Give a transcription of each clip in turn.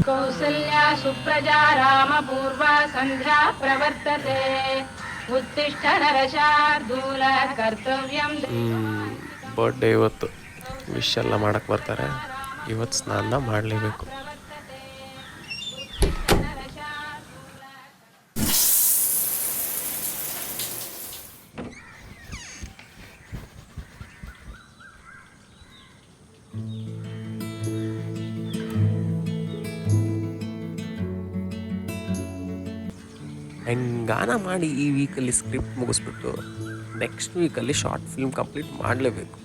ಕೌಸಲ್ಯ ಸುಪ್ರಜಾ ರಾಮ ಪೂರ್ವ ಸಂಧ್ಯಾ ಪ್ರವರ್ತತೆ ಉತ್ತಿಷ್ಠ ನರಶಾರ್ದೂಲ ಕರ್ತವ್ಯಂ. ಬರ್ಡೇ ಇವತ್ತು ವಿಶ್ ಎಲ್ಲ ಮಾಡಕ್ಕೆ ಬರ್ತಾರೆ. ಇವತ್ತು ಸ್ನಾನ ಮಾಡಲೇಬೇಕು. ಹೆಂಗಾನ ಮಾಡಿ ಈ ವೀಕಲ್ಲಿ ಸ್ಕ್ರಿಪ್ಟ್ ಮುಗಿಸ್ಬಿಟ್ಟು ನೆಕ್ಸ್ಟ್ ವೀಕಲ್ಲಿ ಶಾರ್ಟ್ ಫಿಲ್ಮ್ ಕಂಪ್ಲೀಟ್ ಮಾಡಲೇಬೇಕು.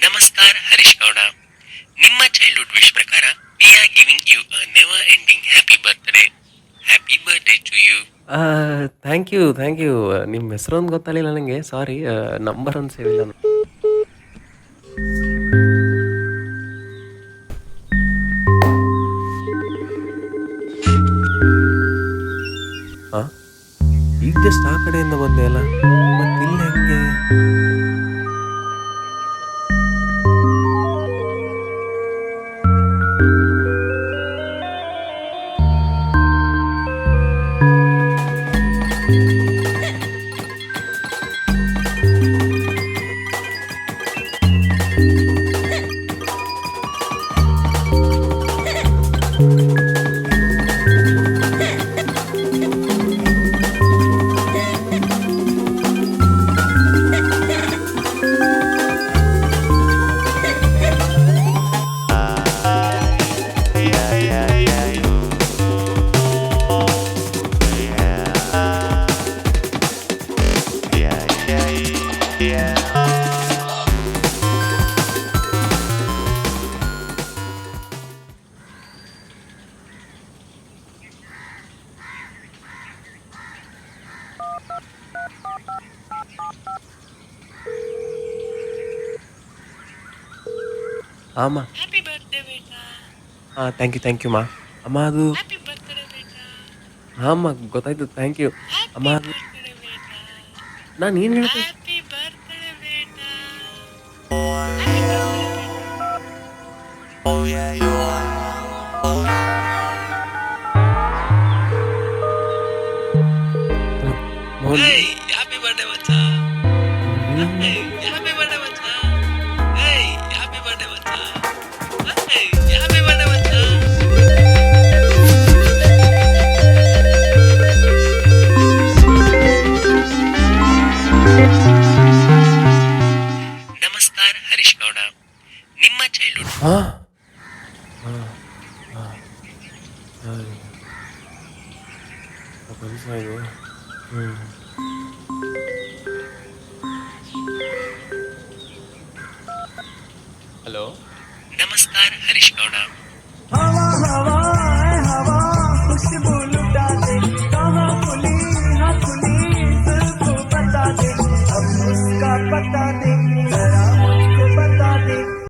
ನಮಸ್ಕಾರ ಹರೀಶ್ ಗೌಡ. ನಿಮ್ಮ ಚೈಲ್ಡ್ಹುಡ್ ವಿಶ್ ಪ್ರಕಾರ we are giving you a never ending happy birthday. Happy birthday to you. Thank you. ನಿಮ್ಮ ಹೆಸರೊಂದು ಗೊತ್ತಾಗಲಿಲ್ಲ ನನಗೆ, ಸಾರಿ. ನಂಬರ್ ಒಂದು ಸೇವ್ ಇಲ್ಲ. ಹಾಂ, ಈಗ ಜಸ್ಟ್ ಆ ಕಡೆಯಿಂದ ಬಂದೆ ಅಲ್ಲ, ಮತ್ತಿಲ್ಲ ಹೆಂಗೆ? ಅಮ್ಮ, ಹ್ಯಾಪಿ ಬರ್ತ್ಡೇ ಬೇಟಾ. ಹಾಂ ಥ್ಯಾಂಕ್ ಯು ಮಾ. ಅಮ್ಮ ಅದು ಹ್ಯಾಪಿ ಬರ್ತ್ಡೇ ಬೇಟಾ. ಹಾಂ ಅಮ್ಮ, ಗೊತ್ತಾಯ್ತು, ಥ್ಯಾಂಕ್ ಯು ಅಮ್ಮ. ಅದು ಬರ್ತ್ಡೇ ಬೇಟಾ. ನಾನು ಏನು ಹೇಳ್ತೆ? ಹ್ಯಾಪಿ ಬರ್ತ್ಡೇ ಬೇಟಾ. ಮೋಹನ್, ಹ್ಯಾಪಿ ಬರ್ತ್ಡೇ ಮಚ್ಚಾ. ಹ್ಯಾಪಿ ಬರ್ತ್ಡೇ ಮಚ್ಚಾ. ಹ್ಯಾಪಿ ಬರ್ತ್ಡೇ ಮಚ್ಚಾ. ಹ್ಯಾಪಿ ಬರ್ತ್ಡೇ ಮಚ್ಚಾ. ನಮಸ್ಕಾರ ಹರೀಶ್ ಗೌಡ. ನಿಮ್ಮ ಚೈಲ್ಡ್ಹುಡ್ ಹಾಂ ಇದು. ಹಲೋ, ನಮಸ್ಕಾರ ಹರೀಶ್ ಗೌಡ.